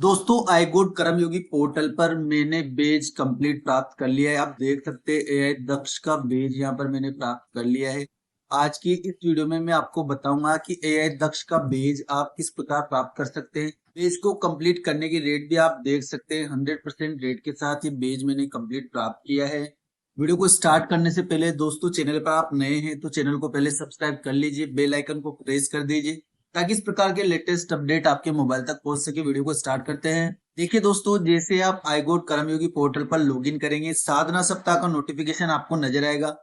दोस्तों iGood कर्मयोगी portal पर मैंने बेज कंप्लीट प्राप्त कर लिया है। आप देख सकते हैं एआई दक्ष का बेज यहाँ पर मैंने प्राप्त कर लिया है। आज की इस वीडियो में मैं आपको बताऊंगा कि एआई दक्ष का बेज आप किस प्रकार प्राप्त कर सकते हैं। बेज को कंप्लीट करने की रेट भी आप देख सकते हैं। 100% रेट के साथ ये बेज मैंने कंप्लीट प्राप्त किया है। वीडियो को स्टार्ट करने से पहले दोस्तों, चैनल पर आप नए हैं तो चैनल को पहले सब्सक्राइब कर लीजिए, बेल आइकन को प्रेस कर दीजिए ताकि इस प्रकार के लेटेस्ट अपडेट आपके मोबाइल तक पहुंच सके। वीडियो को स्टार्ट करते हैं। देखिए दोस्तों, जैसे आप iGood कर्मयोगी पोर्टल पर लॉगिन करेंगे, साधना सप्ताह का नोटिफिकेशन आपको नजर आएगा।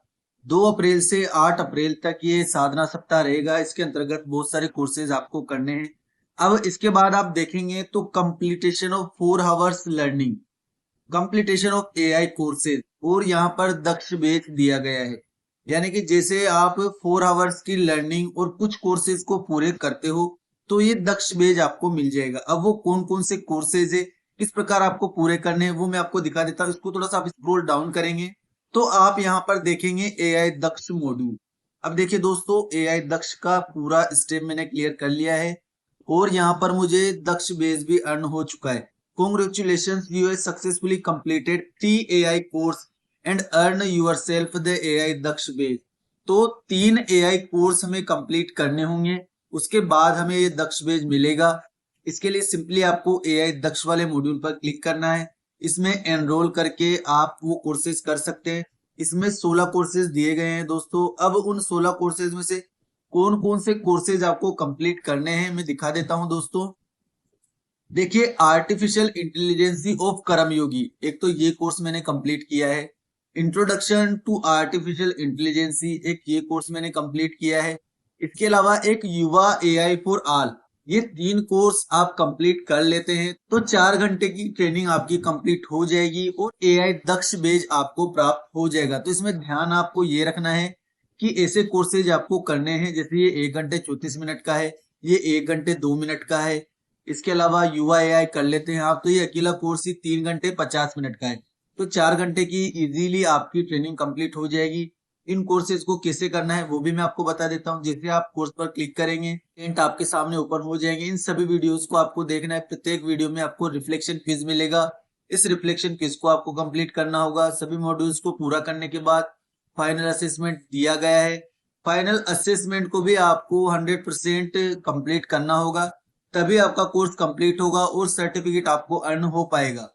2 अप्रैल से 8 अप्रैल तक ये साधना सप्ताह रहेगा। इसके अंतर्गत बहुत सारे कोर्सेज आपको करने हैं। अब इसके बाद आप देखेंगे तो completion of 4 hours learning, completion of AI courses और यहाँ पर दक्ष बेच दिया गया है। यानी कि जैसे आप 4 आवर्स की लर्निंग और कुछ कोर्सेज को पूरे करते हो तो ये दक्ष बेज आपको मिल जाएगा। अब वो कौन कौन से कोर्सेज है, किस प्रकार आपको पूरे करने हैं, वो मैं आपको दिखा देता हूँ। इसको थोड़ा सा आप स्क्रॉल डाउन करेंगे तो आप यहाँ पर देखेंगे एआई दक्ष मॉड्यूल। अब देखिए दोस्तों, एआई दक्ष का पूरा स्टेप मैंने क्लियर कर लिया है और यहाँ पर मुझे दक्ष बेस भी अर्न हो चुका है। Congratulations, you have successfully completed 3 AI course and earn yourself the AI Daksh base. तो 3 AI कोर्स हमें कंप्लीट करने होंगे, उसके बाद हमें ये दक्ष बेस मिलेगा। इसके लिए सिंपली आपको AI दक्ष वाले मॉड्यूल पर क्लिक करना है। इसमें एनरोल करके आप वो कोर्सेज कर सकते हैं। इसमें 16 कोर्सेज दिए गए हैं दोस्तों। अब उन 16 कोर्सेज में से कौन कौन से कोर्सेज आपको कंप्लीट करने हैं मैं दिखा देता हूं दोस्तों। देखिए, आर्टिफिशियल इंटेलिजेंसी ऑफ कर्मयोगी, एक तो ये कोर्स मैंने कंप्लीट किया है। इंट्रोडक्शन टू आर्टिफिशियल इंटेलिजेंसी, एक ये कोर्स मैंने कंप्लीट किया है। इसके अलावा एक युवा एआई फॉर ऑल, ये 3 कोर्स आप कंप्लीट कर लेते हैं तो 4 घंटे की ट्रेनिंग आपकी कंप्लीट हो जाएगी और एआई दक्ष बेज आपको प्राप्त हो जाएगा। तो इसमें ध्यान आपको ये रखना है कि ऐसे कोर्सेज आपको करने हैं, जैसे ये 1 घंटे 34 मिनट का है, ये 1 घंटे 2 मिनट का है। इसके अलावा युवा एआई कर लेते हैं आप, तो ये अकेला कोर्स ही 3 घंटे 50 मिनट का है। तो 4 घंटे की इजीली आपकी ट्रेनिंग कंप्लीट हो जाएगी। इन कोर्सेज को कैसे करना है वो भी मैं आपको बता देता हूँ। जैसे आप कोर्स पर क्लिक करेंगे, टेंट आपके सामने ओपन हो जाएंगे। इन सभी वीडियोस को आपको देखना है। प्रत्येक वीडियो में आपको रिफ्लेक्शन क्विज मिलेगा। इस रिफ्लेक्शन क्विज को आपको कंप्लीट करना होगा। सभी मॉड्यूल्स को पूरा करने के बाद फाइनल असेसमेंट दिया गया है। फाइनल असेसमेंट को भी आपको 100% कंप्लीट करना होगा, तभी आपका कोर्स कंप्लीट होगा और सर्टिफिकेट आपको अर्न हो पाएगा।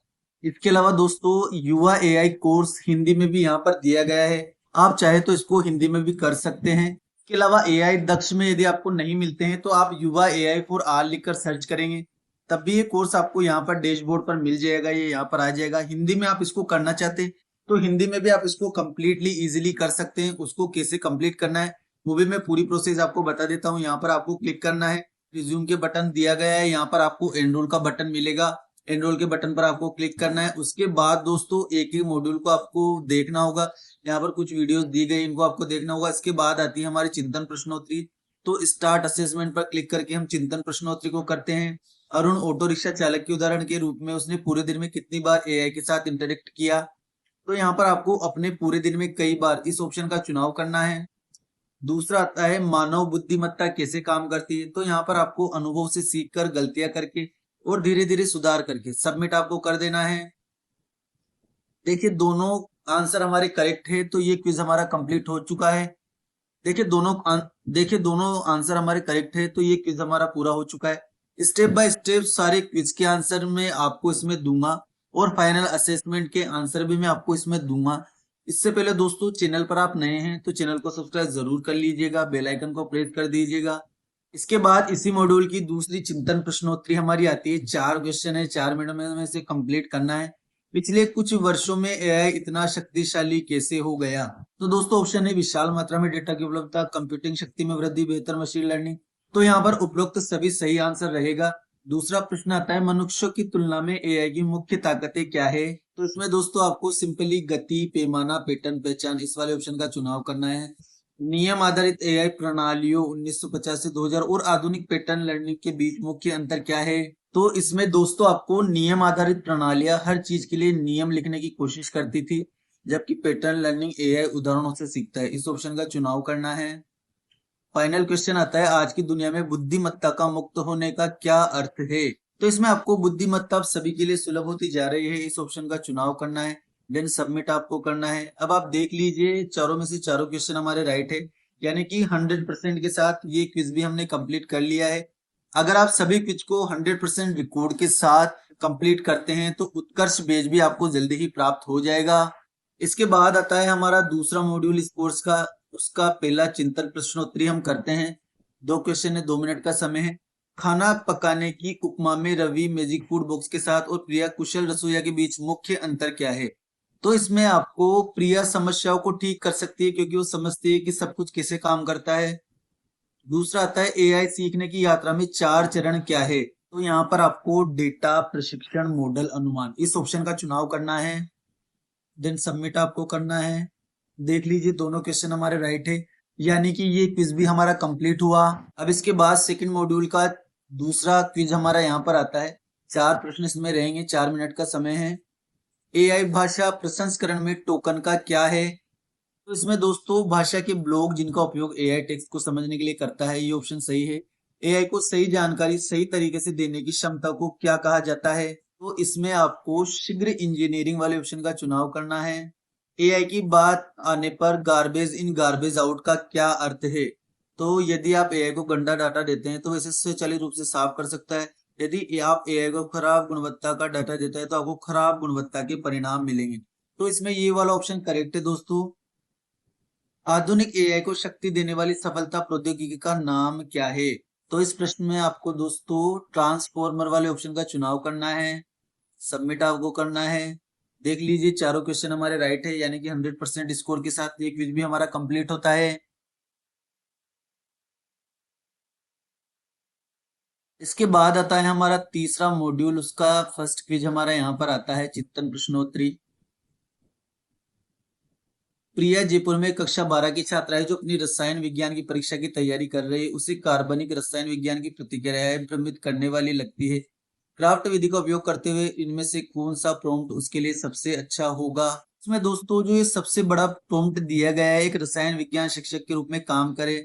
इसके अलावा दोस्तों, युवा एआई कोर्स हिंदी में भी यहाँ पर दिया गया है। आप चाहे तो इसको हिंदी में भी कर सकते हैं। इसके अलावा एआई दक्ष में यदि आपको नहीं मिलते हैं तो आप युवा एआई फॉर ऑल लिखकर सर्च करेंगे, तब भी ये कोर्स आपको यहाँ पर डैशबोर्ड पर मिल जाएगा। ये यहाँ पर आ जाएगा। हिंदी में आप इसको करना चाहते हैं तो हिंदी में भी आप इसको कंप्लीटली इजीली कर सकते हैं। उसको कैसे कंप्लीट करना है वो भी मैं पूरी प्रोसेस आपको बता देता हूँ। यहाँ पर आपको क्लिक करना है, रिज्यूम के बटन दिया गया है। यहाँ पर आपको एनरोल का बटन मिलेगा, एनरोल के बटन पर आपको क्लिक करना है। उसके बाद दोस्तों एक ही मॉड्यूल को आपको देखना होगा। यहाँ पर कुछ वीडियोस दी गई, इनको आपको देखना होगा। इसके बाद आती है हमारी चिंतन प्रश्नोत्तरी। तो स्टार्ट असेसमेंट पर क्लिक करके हम चिंतन प्रश्नोत्तरी को करते हैं। अरुण ऑटो रिक्शा चालक के उदाहरण के रूप में उसने पूरे दिन में कितनी बार एआई के साथ इंटरेक्ट किया। तो यहाँ पर आपको अपने पूरे दिन में कई बार इस ऑप्शन का चुनाव करना है। दूसरा आता है मानव बुद्धिमत्ता कैसे काम करती है। तो यहाँ पर आपको अनुभव से सीखकर, गलतियां करके और धीरे धीरे सुधार करके सबमिट आपको कर देना है। देखिए, दोनों आंसर हमारे करेक्ट है तो ये क्विज हमारा कंप्लीट हो चुका है। देखिए दोनों आंसर हमारे करेक्ट है तो ये क्विज हमारा पूरा हो चुका है। स्टेप बाय स्टेप सारे क्विज के आंसर मैं आपको इसमें दूंगा और फाइनल असेसमेंट के आंसर भी मैं आपको इसमें दूंगा। इससे पहले दोस्तों, चैनल पर आप नए हैं तो चैनल को सब्सक्राइब जरूर कर लीजिएगा, बेल आइकन को प्रेस कर दीजिएगा। इसके बाद इसी मॉड्यूल की दूसरी चिंतन प्रश्नोत्तरी हमारी आती है। 4 क्वेश्चन है, 4 मिनट में से कंप्लीट करना है। पिछले कुछ वर्षों में एआई इतना शक्तिशाली कैसे हो गया। तो दोस्तों ऑप्शन है विशाल मात्रा में डेटा की उपलब्धता, कंप्यूटिंग शक्ति में वृद्धि, बेहतर मशीन लर्निंग। तो यहाँ पर उपरोक्त सभी सही आंसर रहेगा। दूसरा प्रश्न आता है मनुष्यों की तुलना में एआई की मुख्य ताकतें क्या है। तो इसमें दोस्तों आपको सिंपली गति, पैमाना, पैटर्न, पहचान, इस वाले ऑप्शन का चुनाव करना है। नियम आधारित एआई प्रणालियों 1950 से 2000 और आधुनिक पैटर्न लर्निंग के बीच मुख्य अंतर क्या है। तो इसमें दोस्तों आपको नियम आधारित प्रणालियां हर चीज के लिए नियम लिखने की कोशिश करती थी, जबकि पैटर्न लर्निंग एआई उदाहरणों से सीखता है। इस ऑप्शन का चुनाव करना है। फाइनल क्वेश्चन आता है आज की दुनिया में बुद्धिमत्ता का मुक्त होने का क्या अर्थ है। तो इसमें आपको बुद्धिमत्ता सभी के लिए सुलभ होती जा रही है, इस ऑप्शन का चुनाव करना है, देन सबमिट आपको करना है। अब आप देख लीजिए चारों में से चारों क्वेश्चन हमारे राइट है, यानी कि 100% के साथ ये क्विज भी हमने कंप्लीट कर लिया है। अगर आप सभी क्विज को 100% रिकॉर्ड के साथ कंप्लीट करते हैं तो उत्कर्ष बेज भी आपको जल्दी ही प्राप्त हो जाएगा। इसके बाद आता है हमारा दूसरा मॉड्यूल इस कोर्स का, उसका पहला चिंतन प्रश्नोत्तरी हम करते हैं। 2 क्वेश्चन है, 2 मिनट का समय है। खाना पकाने की उपमा में रवि मैजिक फूड बॉक्स के साथ और प्रिया कुशल रसोइया के बीच मुख्य अंतर क्या है? तो इसमें आपको प्रिया समस्याओं को ठीक कर सकती है क्योंकि वो समझती है कि सब कुछ कैसे काम करता है। दूसरा आता है एआई सीखने की यात्रा में 4 चरण क्या है? तो यहाँ पर आपको डेटा, प्रशिक्षण, मॉडल, अनुमान, इस ऑप्शन का चुनाव करना है, देन सबमिट आपको करना है। देख लीजिए दोनों क्वेश्चन हमारे राइट है, यानी कि ये क्विज भी हमारा कंप्लीट हुआ। अब इसके बाद सेकंड मॉड्यूल का दूसरा क्विज हमारा यहाँ पर आता है। 4 प्रश्न इसमें रहेंगे, 4 मिनट का समय है। एआई भाषा प्रसंस्करण में टोकन का क्या है? तो इसमें दोस्तों भाषा के ब्लॉक जिनका उपयोग एआई टेक्स्ट को समझने के लिए करता है, ये ऑप्शन सही है। एआई को सही जानकारी सही तरीके से देने की क्षमता को क्या कहा जाता है? तो इसमें आपको शीघ्र इंजीनियरिंग वाले ऑप्शन का चुनाव करना है। एआई की बात आने पर गार्बेज इन गार्बेज आउट का क्या अर्थ है? तो यदि आप एआई को गंदा डाटा देते हैं तो इसे स्वचालित रूप से साफ कर सकता है। यदि आप एआई को खराब गुणवत्ता का डाटा देते हैं तो आपको खराब गुणवत्ता के परिणाम मिलेंगे। तो इसमें ये वाला ऑप्शन करेक्ट है दोस्तों। आधुनिक एआई को शक्ति देने वाली सफलता प्रौद्योगिकी का नाम क्या है? तो इस प्रश्न में आपको दोस्तों ट्रांसफॉर्मर वाले ऑप्शन का चुनाव करना है, सबमिट आपको करना है। देख लीजिए चारों क्वेश्चन हमारे राइट है, यानी कि 100% स्कोर के साथ ये क्विज भी हमारा कंप्लीट होता है। इसके बाद आता है हमारा तीसरा मॉड्यूल, उसका फर्स्ट क्विज हमारा यहाँ पर आता है चिंतन प्रश्नोत्तरी। प्रिया जयपुर में कक्षा 12 की छात्रा है जो अपनी रसायन विज्ञान की परीक्षा की तैयारी कर रही है। उसे कार्बनिक रसायन विज्ञान की प्रतिक्रियाएं भ्रमित करने वाली लगती है। क्राफ्ट विधि का उपयोग करते हुए इनमें से कौन सा प्रॉम्प्ट उसके लिए सबसे अच्छा होगा? इसमें दोस्तों जो ये सबसे बड़ा प्रॉम्प्ट दिया गया है, एक रसायन विज्ञान शिक्षक के रूप में काम करे,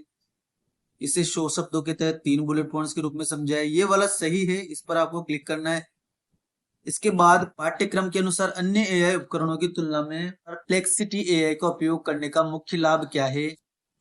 इसे 100 शब्दों के तहत 3 बुलेट पॉइंट्स के रूप में समझाए, ये वाला सही है, इस पर आपको क्लिक करना है। इसके बाद पाठ्यक्रम के अनुसार अन्य एआई उपकरणों की तुलना में परप्लेक्सिटी एआई का उपयोग करने का मुख्य लाभ क्या है?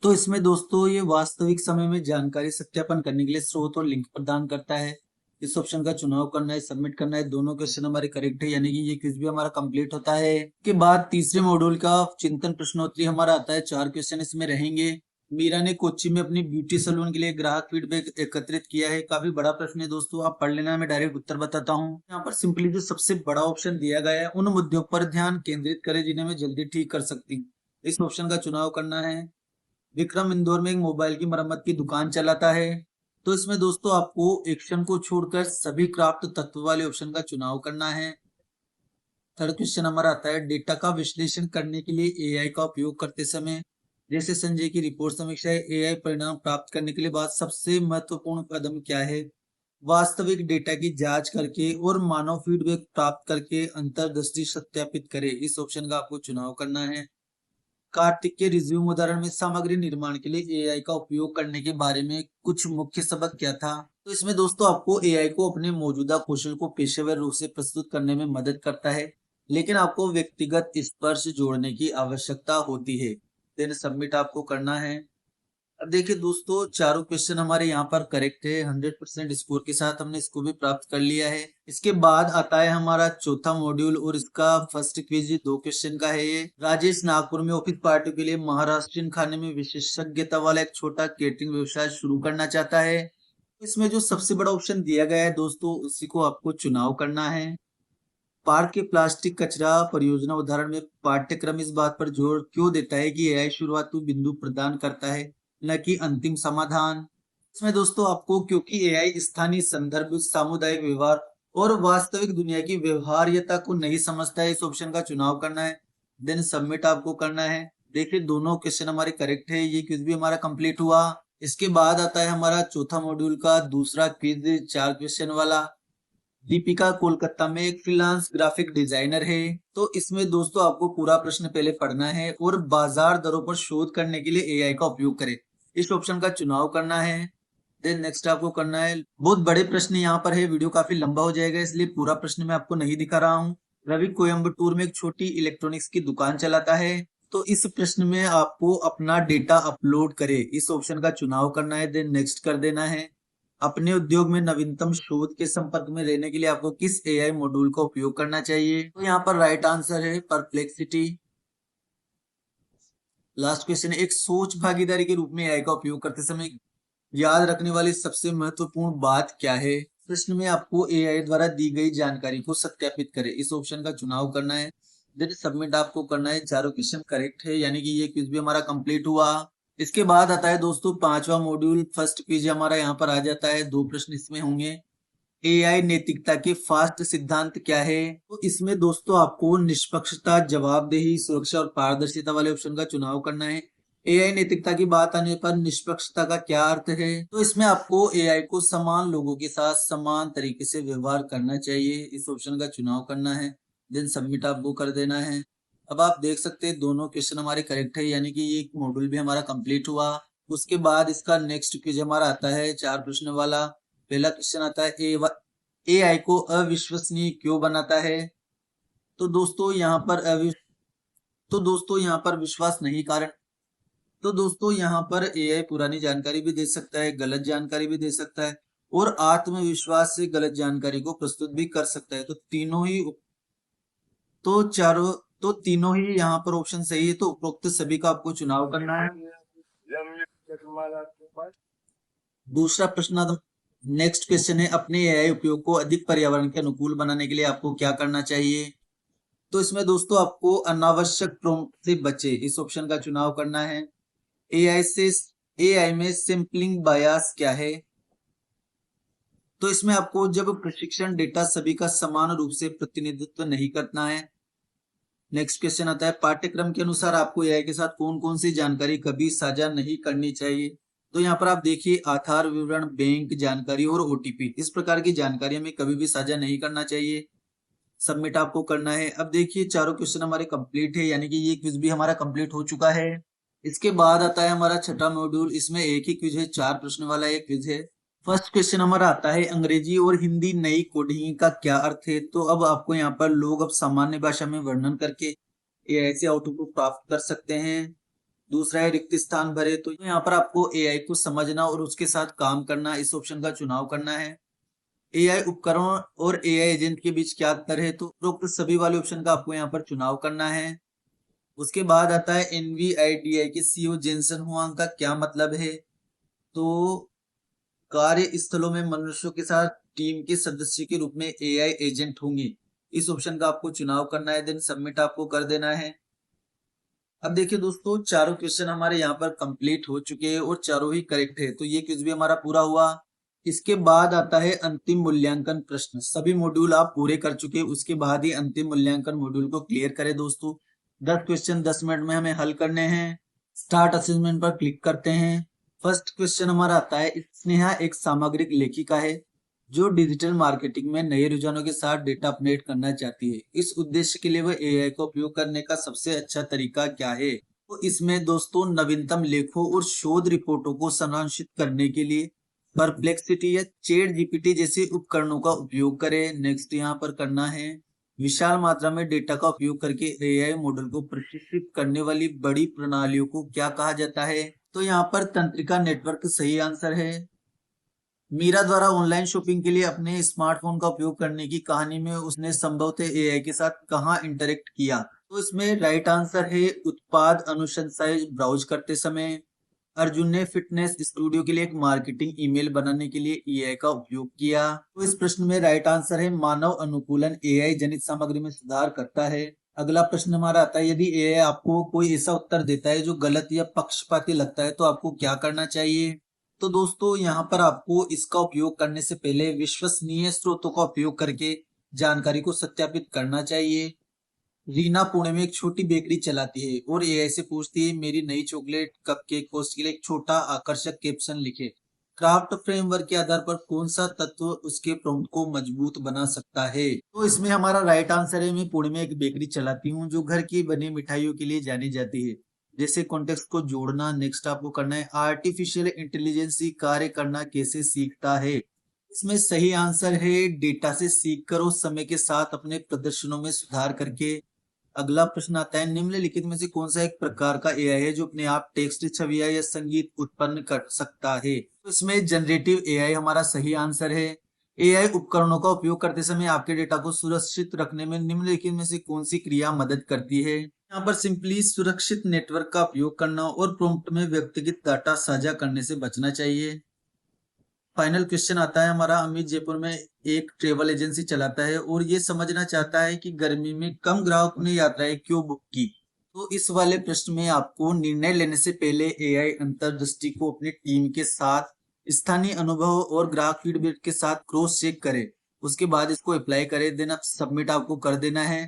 तो इसमें दोस्तों ये वास्तविक समय में जानकारी सत्यापन करने के लिए स्रोत और लिंक प्रदान करता है। इस ऑप्शन का चुनाव करना है, सबमिट करना है। दोनों क्वेश्चन हमारे करेक्ट है, यानी कि ये क्विज भी हमारा कंप्लीट होता है। इसके बाद तीसरे मॉड्यूल का चिंतन प्रश्नोत्तरी हमारा आता है, 4 क्वेश्चन इसमें रहेंगे। मीरा ने कोच्चि में अपनी ब्यूटी सैलून के लिए ग्राहक फीडबैक एकत्रित किया है। काफी बड़ा प्रश्न है दोस्तों, आप पढ़ लेना, मैं डायरेक्ट उत्तर बताता हूँ। यहाँ पर सिंपली जो सबसे बड़ा ऑप्शन दिया गया है, उन मुद्दों पर ध्यान केंद्रित करें जिन्हें मैं जल्दी ठीक कर सकती हूँ, इस ऑप्शन का चुनाव करना है। विक्रम इंदौर में एक मोबाइल की मरम्मत की दुकान चलाता है। तो इसमें दोस्तों आपको एक्शन को छोड़कर सभी क्राफ्ट तत्व वाले ऑप्शन का चुनाव करना है। थर्ड क्वेश्चन हमारा आता है, डेटा का विश्लेषण करने के लिए एआई का उपयोग करते समय जैसे संजय की रिपोर्ट समीक्षा एआई परिणाम प्राप्त करने के लिए बाद सबसे महत्वपूर्ण कदम क्या है? वास्तविक डेटा की जांच करके और मानव फीडबैक प्राप्त करके अंतर्दृष्टि सत्यापित करें, इस ऑप्शन का आपको चुनाव करना है। कार्तिक के रिज्यूम उदाहरण में सामग्री निर्माण के लिए एआई का उपयोग करने के बारे में कुछ मुख्य सबक क्या था? तो इसमें दोस्तों आपको एआई को अपने मौजूदा कौशल को पेशेवर रूप से प्रस्तुत करने में मदद करता है, लेकिन आपको व्यक्तिगत स्पर्श जोड़ने की आवश्यकता होती है। देन सबमिट आपको करना है। अब देखिए दोस्तों चारों क्वेश्चन हमारे यहाँ पर करेक्ट है, 100% स्कोर के साथ हमने इसको भी प्राप्त कर लिया है। इसके बाद आता है हमारा चौथा मॉड्यूल और इसका फर्स्ट क्विज 2 क्वेश्चन का है। ये राजेश नागपुर में ऑफिस पार्टी के लिए महाराष्ट्रियन खाने में विशेषज्ञता वाला एक छोटा केटरिंग व्यवसाय शुरू करना चाहता है। इसमें जो सबसे बड़ा ऑप्शन दिया गया है दोस्तों, उसी को आपको चुनाव करना है। पार्क के प्लास्टिक कचरा परियोजना उदाहरण में पाठ्यक्रम इस बात पर जोर क्यों देता है कि एआई शुरुआती बिंदु प्रदान करता है, न कि अंतिम समाधान? इसमें दोस्तों आपको क्योंकि एआई स्थानीय संदर्भ, सामुदायिक व्यवहार और वास्तविक दुनिया की व्यवहार्यता को नहीं समझता है, इस ऑप्शन का चुनाव करना है। देन सबमिट आपको करना है। देखिए दोनों क्वेश्चन हमारे करेक्ट है, ये क्विज भी हमारा कंप्लीट हुआ। इसके बाद आता है हमारा चौथा मॉड्यूल का दूसरा क्विज, 4 क्वेश्चन वाला। दीपिका कोलकाता में एक फ्रीलांस ग्राफिक डिजाइनर है। तो इसमें दोस्तों आपको पूरा प्रश्न पहले पढ़ना है और बाजार दरों पर शोध करने के लिए एआई का उपयोग करें, इस ऑप्शन का चुनाव करना है। देन नेक्स्ट आपको करना है, बहुत बड़े प्रश्न यहाँ पर है, वीडियो काफी लंबा हो जाएगा इसलिए पूरा प्रश्न मैं आपको नहीं दिखा रहा हूँ। रवि कोयम्बटूर में एक छोटी इलेक्ट्रॉनिक्स की दुकान चलाता है। तो इस प्रश्न में आपको अपना डेटा अपलोड करे, इस ऑप्शन का चुनाव करना है, देन नेक्स्ट कर देना है। अपने उद्योग में नवीनतम शोध के संपर्क में रहने के लिए आपको किस एआई मॉड्यूल का उपयोग करना चाहिए? तो यहाँ पर राइट आंसर है परप्लेक्सिटी। लास्ट क्वेश्चन है, एक सोच भागीदारी के रूप में एआई का उपयोग करते समय याद रखने वाली सबसे महत्वपूर्ण बात क्या है? प्रश्न में आपको एआई द्वारा दी गई जानकारी को सत्यापित करें, इस ऑप्शन का चुनाव करना है, देन सबमिट आपको करना है। चारों क्वेश्चन करेक्ट है, यानी कि ये क्विज भी हमारा कंप्लीट हुआ। इसके बाद आता है दोस्तों पांचवा मॉड्यूल, फर्स्ट क्विज हमारा यहाँ पर आ जाता है। 2 प्रश्न इसमें होंगे। एआई नैतिकता के फास्ट सिद्धांत क्या है? तो इसमें दोस्तों आपको निष्पक्षता, जवाबदेही, सुरक्षा और पारदर्शिता वाले ऑप्शन का चुनाव करना है। एआई नैतिकता की बात आने पर निष्पक्षता का क्या अर्थ है? तो इसमें आपको एआई को समान लोगों के साथ समान तरीके से व्यवहार करना चाहिए, इस ऑप्शन का चुनाव करना है, देन सबमिट आपको कर देना है। अब आप देख सकते हैं दोनों क्वेश्चन हमारे करेक्ट है, यानी कि ये मॉड्यूल भी हमारा कंप्लीट हुआ। उसके बाद इसका नेक्स्ट क्विज हमारा आता है 4 प्रश्न वाला। पहला क्वेश्चन आता है, एआई को अविश्वसनीय क्यों बनाता है? तो दोस्तों यहाँ पर विश्वास नहीं कारण। तो दोस्तों यहाँ पर एआई पुरानी जानकारी भी दे सकता है, गलत जानकारी भी दे सकता है और आत्मविश्वास से गलत जानकारी को प्रस्तुत भी कर सकता है। तो तीनों ही यहाँ पर ऑप्शन सही है, तो उपरोक्त सभी का आपको चुनाव करना है। दूसरा प्रश्न, नेक्स्ट क्वेश्चन है, अपने एआई उपयोग को अधिक पर्यावरण के अनुकूल बनाने के लिए आपको क्या करना चाहिए? तो इसमें दोस्तों आपको अनावश्यक प्रॉम्प्ट से बचे, इस ऑप्शन का चुनाव करना है। एआई में सैंपलिंग बायस क्या है? तो इसमें आपको जब प्रशिक्षण डेटा सभी का समान रूप से प्रतिनिधित्व नहीं करना है। नेक्स्ट क्वेश्चन आता है, पाठ्यक्रम के अनुसार आपको एआई के साथ कौन कौन सी जानकारी कभी साझा नहीं करनी चाहिए? तो यहाँ पर आप देखिए, आधार विवरण, बैंक जानकारी और ओटीपी, इस प्रकार की जानकारी हमें कभी भी साझा नहीं करना चाहिए। सबमिट आपको करना है। अब देखिए चारों क्वेश्चन हमारे कंप्लीट है, यानी कि ये क्विज भी हमारा कंप्लीट हो चुका है। इसके बाद आता है हमारा छठा मॉड्यूल, इसमें एक ही क्विज है, 4 प्रश्न वाला एक क्विज है। फर्स्ट क्वेश्चन हमारा आता है, अंग्रेजी और हिंदी नई कोडिंग का क्या अर्थ है? तो अब आपको यहाँ पर लोग अब सामान्य भाषा में वर्णन करके एआई से आउटपुट प्राप्त कर सकते हैं। दूसरा है रिक्त स्थान भरे, तो यहाँ पर आपको एआई को समझना और उसके साथ काम करना, इस ऑप्शन का चुनाव करना है। एआई उपकरण और एआई एजेंट के बीच क्या अंतर है? तो उपरोक्त सभी वाले ऑप्शन का आपको यहाँ पर चुनाव करना है। उसके बाद आता है एनवीआईडीआई के सीईओ जेनसन हुआंग का क्या मतलब है? तो कार्य स्थलों में मनुष्यों के साथ टीम के सदस्य के रूप में एआई एजेंट होंगे, इस ऑप्शन का आपको चुनाव करना है, देन सबमिट आपको कर देना है। अब देखिए दोस्तों चारों क्वेश्चन हमारे यहाँ पर कंप्लीट हो चुके हैं और चारों ही करेक्ट है, तो ये क्विज भी हमारा पूरा हुआ। इसके बाद आता है अंतिम मूल्यांकन प्रश्न, सभी मॉड्यूल आप पूरे कर चुके, उसके बाद ही अंतिम मूल्यांकन मॉड्यूल को क्लियर करें दोस्तों। 10 क्वेश्चन 10 मिनट में हमें हल करने हैं। स्टार्ट असेसमेंट पर क्लिक करते हैं। फर्स्ट क्वेश्चन हमारा आता है, स्नेहा एक सामग्रिक लेखिका है जो डिजिटल मार्केटिंग में नए रुझानों के साथ डेटा अपडेट करना चाहती है। इस उद्देश्य के लिए वह एआई का उपयोग करने का सबसे अच्छा तरीका क्या है? तो इसमें दोस्तों नवीनतम लेखों और शोध रिपोर्टों को सारांशित करने के लिए परप्लेक्सिटी या चैट जीपीटी जैसे उपकरणों का उपयोग करें। नेक्स्ट यहाँ पर करना है, विशाल मात्रा में डेटा का उपयोग करके एआई मॉडल को प्रशिक्षित करने वाली बड़ी प्रणालियों को क्या कहा जाता है? तो यहाँ पर तंत्रिका नेटवर्क सही आंसर है। मीरा द्वारा ऑनलाइन शॉपिंग के लिए अपने स्मार्टफोन का उपयोग करने की कहानी में उसने संभवतः एआई के साथ कहाँ इंटरेक्ट किया? तो इसमें राइट आंसर है उत्पाद अनुशंसाएं ब्राउज करते समय। अर्जुन ने फिटनेस स्टूडियो के लिए एक मार्केटिंग ईमेल बनाने के लिए एआई का उपयोग किया। तो इस प्रश्न में राइट आंसर है मानव अनुकूलन एआई जनित सामग्री में सुधार करता है। अगला प्रश्न हमारा आता है, यदि एआई आपको कोई ऐसा उत्तर देता है जो गलत या पक्षपाती लगता है तो आपको क्या करना चाहिए? तो दोस्तों यहाँ पर आपको इसका उपयोग करने से पहले विश्वसनीय स्रोतों का उपयोग करके जानकारी को सत्यापित करना चाहिए। रीना पुणे में एक छोटी बेकरी चलाती है और एआई से पूछती है मेरी नई चॉकलेट कपकेक पोस्ट के लिए एक छोटा आकर्षक कैप्शन लिखे। क्राफ्ट फ्रेमवर्क के आधार पर कौन सा तत्व उसके प्रॉम्प्ट को मजबूत बना सकता है? तो इसमें हमारा राइट आंसर है, मैं पुणे में एक बेकरी चलाती हूँ जो घर की बनी मिठाइयों के लिए जानी जाती है। जैसे कॉन्टेक्स्ट को जोड़ना। नेक्स्ट आपको करना है आर्टिफिशियल इंटेलिजेंस कार्य करना कैसे सीखता है। इसमें सही आंसर है डेटा से सीख कर उस समय के साथ अपने प्रदर्शनों में सुधार करके। अगला प्रश्न आता है निम्नलिखित में से कौन सा एक प्रकार का एआई है जो अपने आप टेक्स्ट, छवियां या संगीत उत्पन्न कर सकता है। तो इसमें जनरेटिव एआई हमारा सही आंसर है। एआई उपकरणों का उपयोग करते समय आपके डेटा को सुरक्षित रखने में निम्नलिखित में से कौन सी क्रिया मदद करती है। यहाँ पर सिंपली सुरक्षित नेटवर्क का उपयोग करना और प्रॉम्प्ट में व्यक्तिगत डाटा साझा करने से बचना चाहिए। फाइनल क्वेश्चन आता है हमारा, अमित जयपुर में एक ट्रेवल एजेंसी चलाता है और ये समझना चाहता है कि गर्मी में कम ग्राहकों ने यात्राएं क्यों बुक की। तो इस वाले प्रश्न में आपको निर्णय लेने से पहले एआई अंतर्दृष्टि को अपनी टीम के साथ, स्थानीय अनुभव और ग्राहक फीडबैक के साथ क्रॉस चेक करें। उसके बाद इसको अप्लाई करें, देन अब सबमिट आपको कर देना है।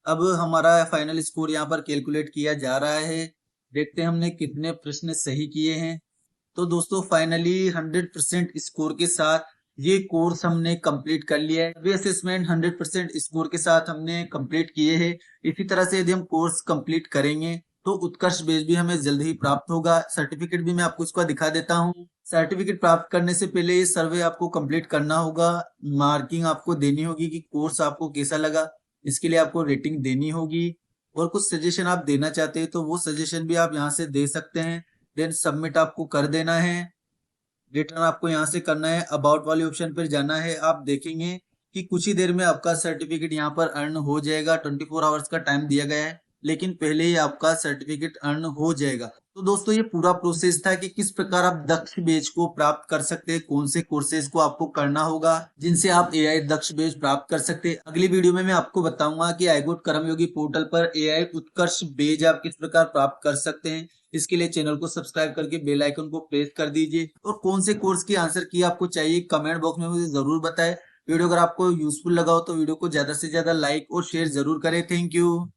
अब हमारा फाइनल स्कोर यहाँ पर कैलकुलेट किया जा रहा है। देखते हैं हमने कितने प्रश्न सही किए हैं। तो दोस्तों फाइनली 100% स्कोर के साथ ये कोर्स हमने कंप्लीट कर लिया है। सभी असेसमेंट 100% स्कोर के साथ हमने कंप्लीट किए हैं। इसी तरह से यदि हम कोर्स कंप्लीट करेंगे तो उत्कर्ष बेच भी हमें जल्द ही प्राप्त होगा। सर्टिफिकेट भी मैं आपको इसका दिखा देता हूँ। सर्टिफिकेट प्राप्त करने से पहले ये सर्वे आपको कंप्लीट करना होगा। मार्किंग आपको देनी होगी कि कोर्स आपको कैसा लगा। इसके लिए आपको रेटिंग देनी होगी और कुछ सजेशन आप देना चाहते हैं तो वो सजेशन भी आप यहाँ से दे सकते हैं। देन सबमिट आपको कर देना है। रिटर्न आपको यहाँ से करना है, अबाउट वाले ऑप्शन पर जाना है। आप देखेंगे कि कुछ ही देर में आपका सर्टिफिकेट यहाँ पर अर्न हो जाएगा। 24 आवर्स का टाइम दिया गया है, लेकिन पहले ही आपका सर्टिफिकेट अर्न हो जाएगा। तो दोस्तों ये पूरा प्रोसेस था कि किस प्रकार आप दक्ष बेच को प्राप्त कर सकते हैं, कौन से कोर्सेज को आपको करना होगा जिनसे आप एआई दक्ष बेच प्राप्त कर सकते हैं। अगली वीडियो में मैं आपको बताऊंगा कि iGOT कर्मयोगी पोर्टल पर एआई उत्कर्ष बेच आप किस प्रकार प्राप्त कर सकते हैं। इसके लिए चैनल को सब्सक्राइब करके बेल आइकन को प्रेस कर दीजिए और कौन से कोर्स की आंसर की आपको चाहिए कमेंट बॉक्स में मुझे जरूर बताएं। वीडियो अगर आपको यूजफुल लगा हो तो वीडियो को ज्यादा से ज्यादा लाइक और शेयर जरूर करें। Thank you.